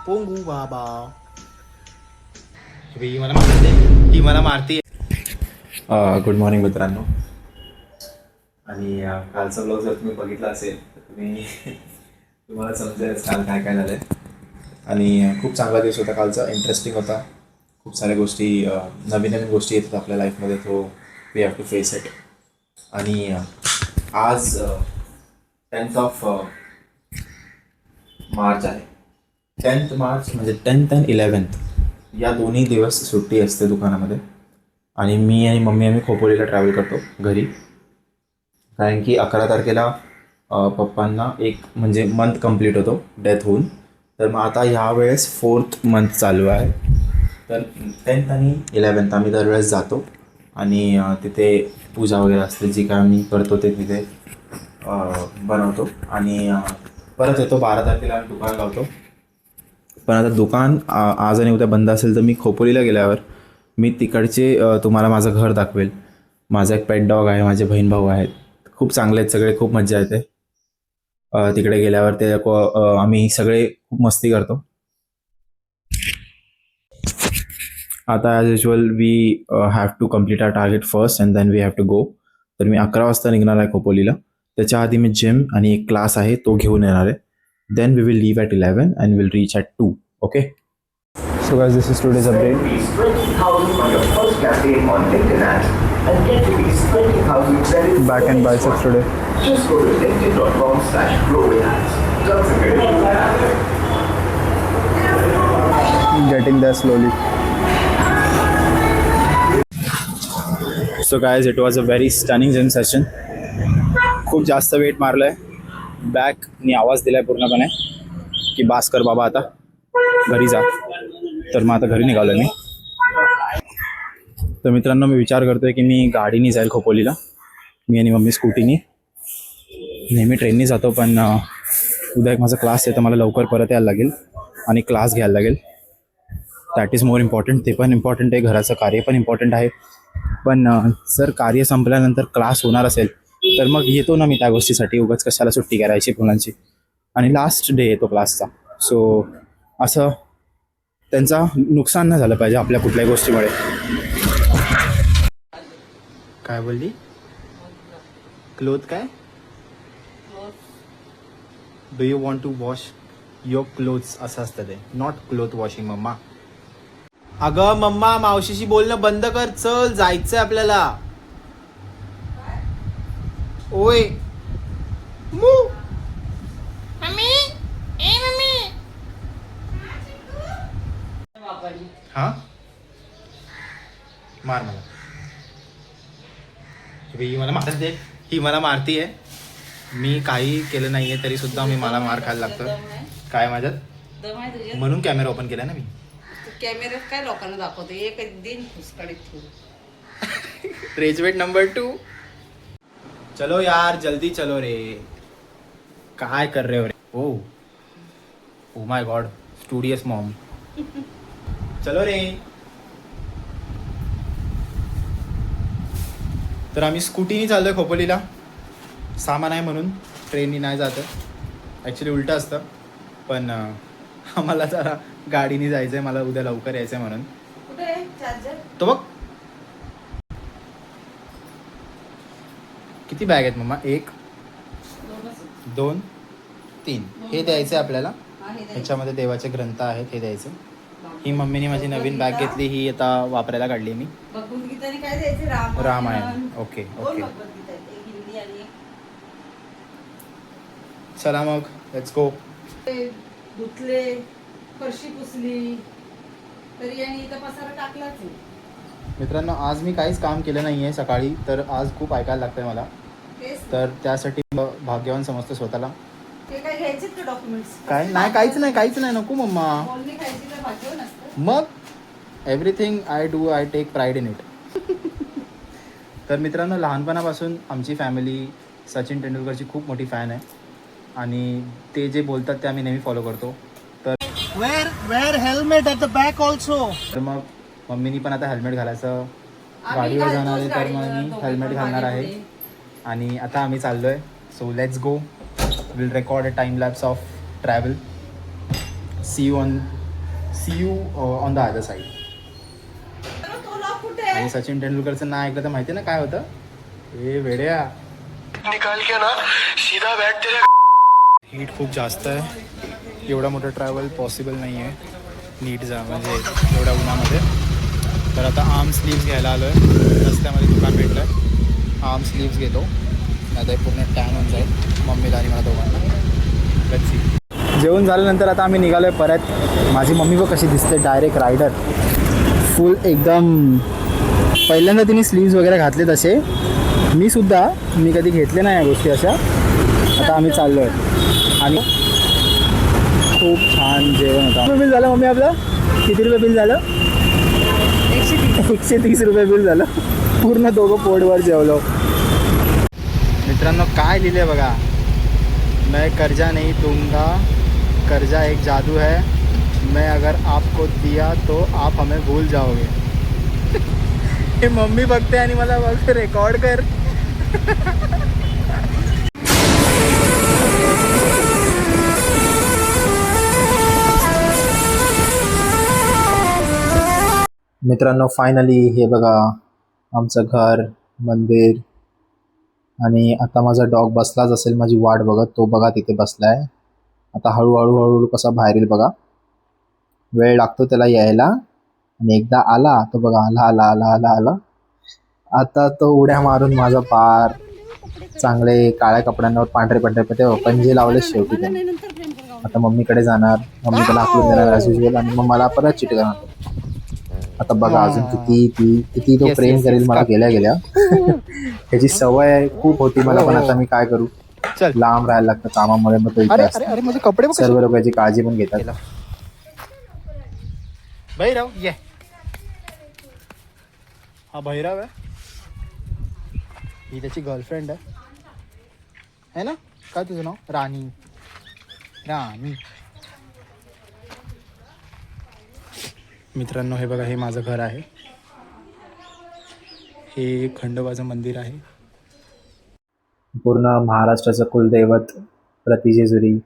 पोंगू बाबा. ही मला मारते, ही मला मारते. गुड मॉर्निंग मित्रांनो. आणि कालचा ब्लॉग जर तुम्ही बघितला असेल तर तुम्हाला समजेल काल काय काय झालं. आणि खूप चांगला दिवस होता कालचा, इंटरेस्टिंग होता. खूप साऱ्या गोष्टी, नवीन नवीन गोष्टी येतात आपल्या लाईफमध्ये, तो we have to face it. आणि आज 10th ऑफ मार्च आहे. 10th मार्च म्हणजे 10th आणि 11th या दोन्ही दिवस सुट्टी असते दुकानामध्ये. आणि मी आणि मम्मी आम्ही खोपोलीला ट्रॅव्हल करतो घरी, कारण की 11 तारखेला पप्पांना एक म्हणजे मंथ कंप्लीट होतो डेथ होऊन. तर मग आता ह्या वेळेस 4th मंथ चालू आहे. तर 10th आणि 11th आम्ही दरवेळेस जातो आणि तिथे पूजा वगैरे असते, जी काय आम्ही करतो ते तिथे बनवतो. आणि परत येतो 12 तारखेला आम्ही दुकान लावतो. पण आता दुकान आज आणि उद्या बंद असेल तर मी खोपोलीला गेल्यावर मी तिकडचे तुम्हाला माझं घर दाखवेल. माझा एक पेट डॉग आहे, माझे बहीण भाऊ आहेत, खूप चांगले आहेत सगळे, खूप मजा येते तिकडे गेल्यावर. ते आम्ही सगळे खूप मस्ती करतो. आता as usual we have to complete our target first and then we have to go. तर मी 11 वाजता निघणार आहे खोपोलीला. त्याच्या आधी मी जिम आणि एक क्लास आहे तो घेऊन येणार आहे. Then we will leave at 11 and will reach at 2. Okay. So guys, this is today's update. 20,000 on your first campaign on LinkedIn ads and get rupees 20,000 credit. Back and biceps today. Just go to linkedin.com/growwithads. Terms and conditions. Getting there slowly. So guys, it was a very stunning gym session. खूप जास्त weight मारलं आहे. बॅकनी आवाज दिला आहे पूर्णपणे की बास कर बाबा, आता घरी जा. तर मग आता घरी निघालो मी. तर मित्रांनो, मी विचार करतोय की मी गाडीने जाईल खोपोलीला. मी आणि मम्मी स्कूटीने. नेहमी ट्रेनने जातो, पण उद्या एक माझा क्लास आहे तर मला लवकर परत यायला लागेल आणि क्लास घ्यायला लागेल. That is more important. ते पण इम्पॉर्टंट आहे, घराचं कार्य पण इम्पॉर्टंट आहे. पण जर कार्य संपल्यानंतर क्लास होणार असेल तर मग येतो ना मी त्या गोष्टीसाठी. उगाच कशाला सुट्टी करायची मुलांची. आणि लास्ट डे येतो क्लासचा. सो असं त्यांचा नुकसान नाही झालं पाहिजे आपल्या कुठल्याही गोष्टीमुळे. काय बोलली? क्लोथ काय? Do you want to wash your clothes असं असतं ते, नॉट क्लोथ वॉशिंग मम्मा. अगं मम्मा, मावशीशी बोलणं बंद कर, चल जायचंय आपल्याला. ओय मू मम्मी, ए मम्मी. हा मार मला. ही मला मारत दे, ही मला मारतीये. मी काही केलं नाहीये तरी सुद्धा मला मार खायला लागतं. काय माझ्यात म्हणून कॅमेरा ओपन केला ना मी. कॅमेऱ्यात काय लोकांना दाखवतो, एक दिन फुसकाडीत ठेवू. रेजवेट नंबर 2. चलो यार जल्दी चलो रे. काय कर रहे हो रे? Oh my god, studious mom. चलो रे. तर आम्ही स्कूटीने चाललोय खोपोलीला. सामान आहे म्हणून ट्रेननी नाही जात. ॲक्च्युली उलटं असतं, पण आम्हाला जरा गाडीने जायचं आहे. मला उद्या लवकर यायचं आहे म्हणून. कुठे चार्जर? तो बघ. किती बॅग आहेत मम्मा? 1 2 3. हे द्यायचं आहे आपल्याला. ह्याच्यामध्ये देवाचे ग्रंथ आहेत, हे द्यायचं. ही मम्मीने माझी नवीन बॅग घेतली, ही आता वापरायला काढली मी. भगवद्गीताने काय द्यायचं? रामायण. ओके. हिंदी आणि चला मग लेट्स गो. धुतले, फरशी पुसली तरी आणि इथं पसारा टाकलाच आहे. मित्रांनो, आज मी काहीच काम केलं नाही आहे सकाळी, तर आज खूप ऐकायला लागतंय मला. तर त्यासाठी भाग्यवान समजतो स्वतःला. ते काय घ्यायचे का डॉक्युमेंट्स? काय नाही, काहीच नाही नको मम्मा. बोलणी खायची तर भाग्यवान असतं. मग everything I do, I take pride in it. तर मित्रांनो, लहानपणापासून आमची फॅमिली सचिन तेंडुलकरची खूप मोठी फॅन आहे आणि ते जे बोलतात ते आम्ही नेहमी फॉलो करतो. तर wear helmet at the back also. तर मग मम्मीनी पण आता हेल्मेट घालायचं. गाडीवर जाणार आहे तर मग मी हेल्मेट घालणार आहे. आणि आता आम्ही चाललो आहे. So let's go. Will record a time lapse of travel. See you on see you on the other side. तो लॉक कुठे आणि सचिन तेंडुलकरचं नाव ऐकलं तर माहिती ना काय होतं. ए वेड्या, निकाल के ना सीधा बैठ तेरे. हीट खूप जास्त आहे. एवढा मोठा ट्रॅव्हल पॉसिबल नाही आहे नीट जा म्हणजे एवढ्या उन्हामध्ये. तर आता आर्म स्लीव्स घ्यायला आलो आहे. रस्त्यामध्ये दुकान भेटलं आहे. आर्म स्लीव्स घेतो. आता हे पूर्ण टॅन होऊन जाईल मम्मीला आणि मला दोघांना. Let's see. जेवण झाल्यानंतर आता आम्ही निघालो आहे परत. माझी मम्मी पण कशी दिसते, डायरेक्ट रायडर फुल एकदम. पहिल्यांदा तिने स्लीव्स वगैरे घातले तसे. मी कधी घेतले नाही या गोष्टी अशा. आता आम्ही चाललो आहे आणि खूप छान जेवण होतं. बिल झालं मम्मी आपलं किती रुपये बिल झालं? 130 रुपये बिल झालं. पूर्ण दोघं पोटवर जेवलो. मित्रांनो काय लिहिलं आहे बघा. मैं कर्जा नहीं दूंगा, कर्जा एक जादू है, मैं अगर आपको दिया तो आप हमें भूल जाओगे. हे मम्मी बघते आणि मला बघते रेकॉर्ड कर. मित्रांनो फायनली हे बघा आमचं घर, मंदिर. आणि आता माझा डॉग बसलाच असेल माझी वाट बघत. तो बघा तिथे बसला आहे. आता हळूहळू कसा बाहेर येईल बघा. वेळ लागतो त्याला यायला. आणि एकदा आला तो बघा आला. आता तो उड्या मारून माझा पार चांगले काळ्या कपड्यांवर पांढरे पंजे लावले शेवटी त्याने. आता मम्मीकडे जाणार. मम्मी त्याला हाकलून देणार ॲज युजल आणि मग मला परत चिटकणार. आता बघा अजून किती तो प्रेम करेल मला गेल्या. त्याची सवय खूप होती मला. पण आता मी काय करू, लांब राहायला लागतं कामामुळे. मग तो कपडे सर्व लोकांची काळजी पण घेतात. भैरव ये. हा भैरव आहे. ही त्याची गर्लफ्रेंड आहे ना. काय तुझं नाव? राणी. मित्रांनो हे बघा हे माझं घर आहे. हे खंडोबाचं मंदिर आहे. पूर्ण महाराष्ट्राचं कुलदैवत प्रतिजेजुरी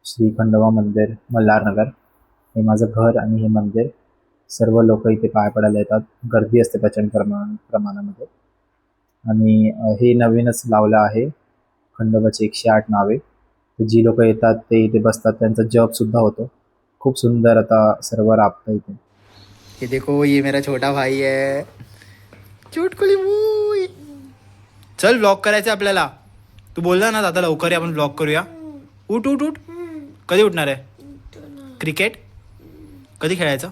श्री खंडोबा मंदिर मल्हारनगर हे माझं घर आणि हे मंदिर. सर्व लोक इथे पाय पडायला येतात. गर्दी असते प्रचंड प्रमाणामध्ये. आणि हे नवीनच लावलं आहे खंडोबाची 108 नावे. जी लोक येतात ते इथे बसतात. त्यांचा जपसुद्धा होतो. खूप सुंदर आता सर्व राबतं इथे. ये देखो ये मेरा छोटा भाई है. चुटकुली बूई. चल व्लॉग करायचं आपल्याला. तू बोलला ना दादा लवकर आपण व्लॉग करूया. उठ. कधी उठणार आहे? क्रिकेट कधी खेळायचं?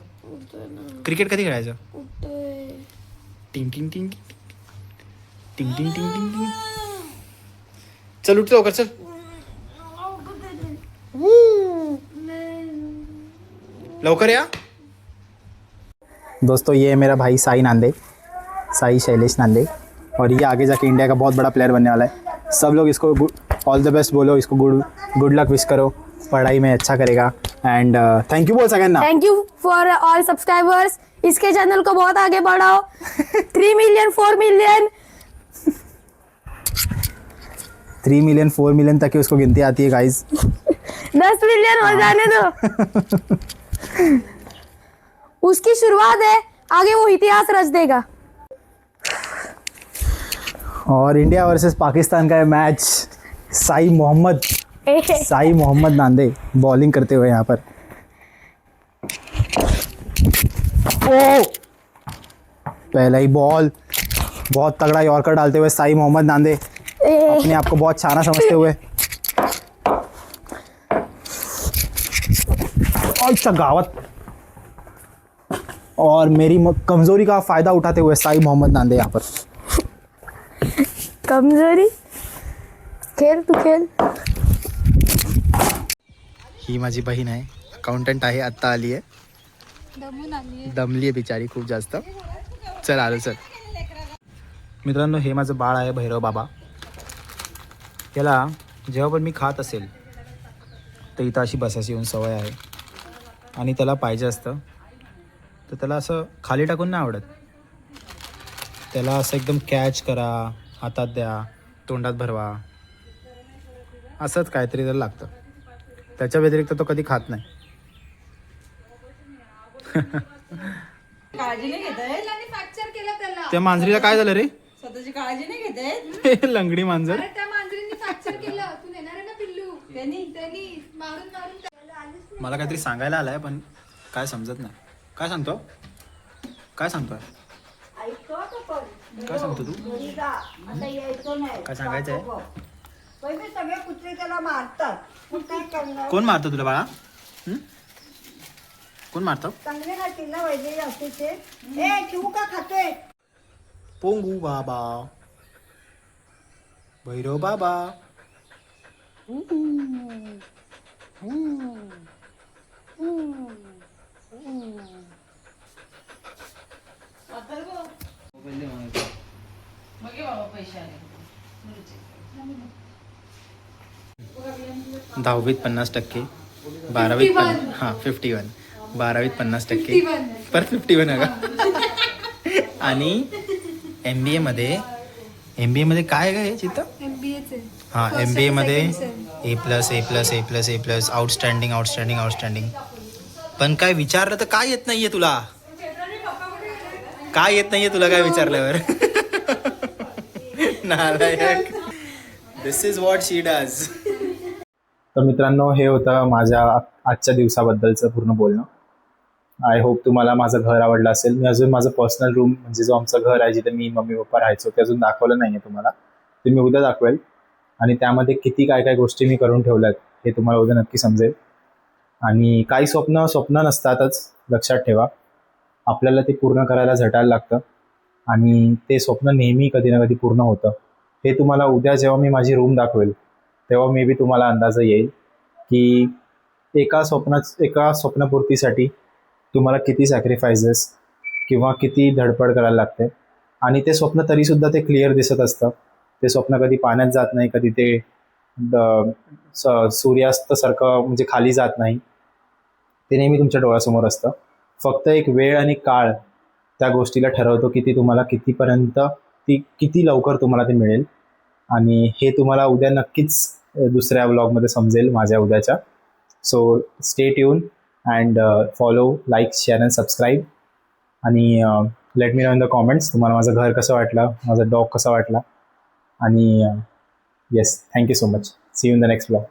क्रिकेट कधी खेळायचं? टिंग टिंग टिंग टिंग टिंग टिंग टिंग टिंग. चल उठ लवकर चल. लवकर या. दोस्तों ये है मेरा भाई साई शैलेश नांदे. और ये आगे जाके इंडिया का बहुत बड़ा प्लेयर बनने वाला है. सब लोग इसको ऑल द बेस्ट बोलो. इसको गुड लक विश करो. पढ़ाई में अच्छा करेगा. एंड थैंक यू बोल सगळ्यांना. Thank you for all subscribers. इसके चैनल को बहुत आगे बढ़ाओ. 3 मिलियन 4 मिलियन 3 मिलियन 4 मिलियन तक की उसको गिनती आती है गाइज. 10 मिलियन हो जाने दो. उसकी शुरुआत है, आगे वो इतिहास रच देगा. और इंडिया वर्सेस पाकिस्तान का मैच. साई मोहम्मद नांदे बॉलिंग करते हुए यहाँ पर. ओ पहला ही बॉल बहुत तगड़ा यॉर्कर डालते हुए साई मोहम्मद नांदे अपने आप को बहुत छाना समझते हुए. अच्छा गावत. और मेरी कमजोरी का फायदा उठाते हुए साई मोहम्मद नांदे यहाँ पर. कमजोरी खेल तू खेल. ही माझी बहीण आहे. अकाउंटंट आहे. आत्ता आली आहे. दमली आहे बिचारी खूप जास्त. चल आलो चल. मित्रांनो हे माझं बाळ आहे भैरव बाबा. त्याला जेव्हा पण मी खात असेल तर इथं अशी बसायची येऊन सवय आहे. आणि त्याला पाहिजे असतं तर त्याला असं खाली टाकून नाही आवडत. त्याला असं एकदम कॅच करा, हातात द्या, तोंडात भरवा, असंच काहीतरी त्याला लागतं. त्याच्या व्यतिरिक्त तो कधी खात नाही. काळजी नाही घेत आहेत फ्रॅक्चर केलं त्याला. त्या मांजरीला काय झालं रे? स्वतःची काळजी नाही घेत आहेत. लंगडी मांजर. अरे त्या मांजरीने फ्रॅक्चर केलं. तू नेणार आहे ना पिल्लू? त्यांनी मारून त्याला आलीच मला काहीतरी सांगायला आलाय पण काय समजत नाही. काय सांगतो? काय सांगतोय? काय सांगतो तू? आता यायचं नाही. काय सांगायचंय? पहिले सगळे कुत्रे त्याला मारतात. मग काय करणार? कोण मारतो तुला बाळा? कोण मारतो? चांगले राहतील ना वैद्य असते ते. ए चिवू का खातोय? पोंगू बाबा, भैरव बाबा. मग ये बाबा पैसे आले. 10वीत 50%, 12वीत 51, 12वीत 50%, परत 51 आहे का? आणि MBA मध्ये काय आहे हे चित्त? हां, MBA मध्ये A+, आउटस्टँडिंग. पण काय विचारलं तर काय येत नाहीये तुला? काय येत नाहीये तुला काय विचारल्यावर? नालायक. दिस इज व्हॉट शी डज. तर मित्रांनो, हे होतं माझ्या आजच्या दिवसाबद्दलचं पूर्ण बोलणं. आय होप तुम्हाला माझं घर आवडलं असेल. मी अजून माझं पर्सनल रूम म्हणजे जो आमचं घर आहे जिथे मी मम्मी पप्पा राहायचो ते अजून दाखवलं नाही आहे तुम्हाला. ते मी उद्या दाखवेल. आणि त्यामध्ये किती काय काय गोष्टी मी करून ठेवल्यात हे तुम्हाला उद्या नक्की समजेल. आणि काही स्वप्न नसतातच, लक्षात ठेवा. आपल्याला ते पूर्ण करायला झटायला लागतं आणि ते स्वप्न नेहमी कधी ना कधी पूर्ण होतं. हे तुम्हाला उद्या जेव्हा मी माझी रूम दाखवेल तेव्हा मे बी तुम्हाला अंदाज येईल की एका स्वप्नपूर्तीसाठी तुम्हाला किती सॅक्रिफायसेस किंवा किती धडपड करायला लागते. आणि ते स्वप्न तरीसुद्धा ते क्लिअर दिसत असतं. ते स्वप्न कधी पाण्यात जात नाही, कधी ते सूर्यास्तसारखं म्हणजे खाली जात नाही. ते नेहमी तुमच्या डोळ्यासमोर असतं. फक्त एक वेळ आणि काळ त्या गोष्टीला ठरवतो की ती तुम्हाला किती लवकर तुम्हाला ते मिळेल. आणि हे तुम्हाला उद्या नक्कीच दुसऱ्या व्लॉगमध्ये समजेल माझ्या उद्याच्या. So stay tune and follow, like, share and subscribe. आणि let me know in the comments तुम्हाला माझं घर कसं वाटलं, माझा डॉग कसा वाटला. आणि yes, thank you so much. See you in the next vlog.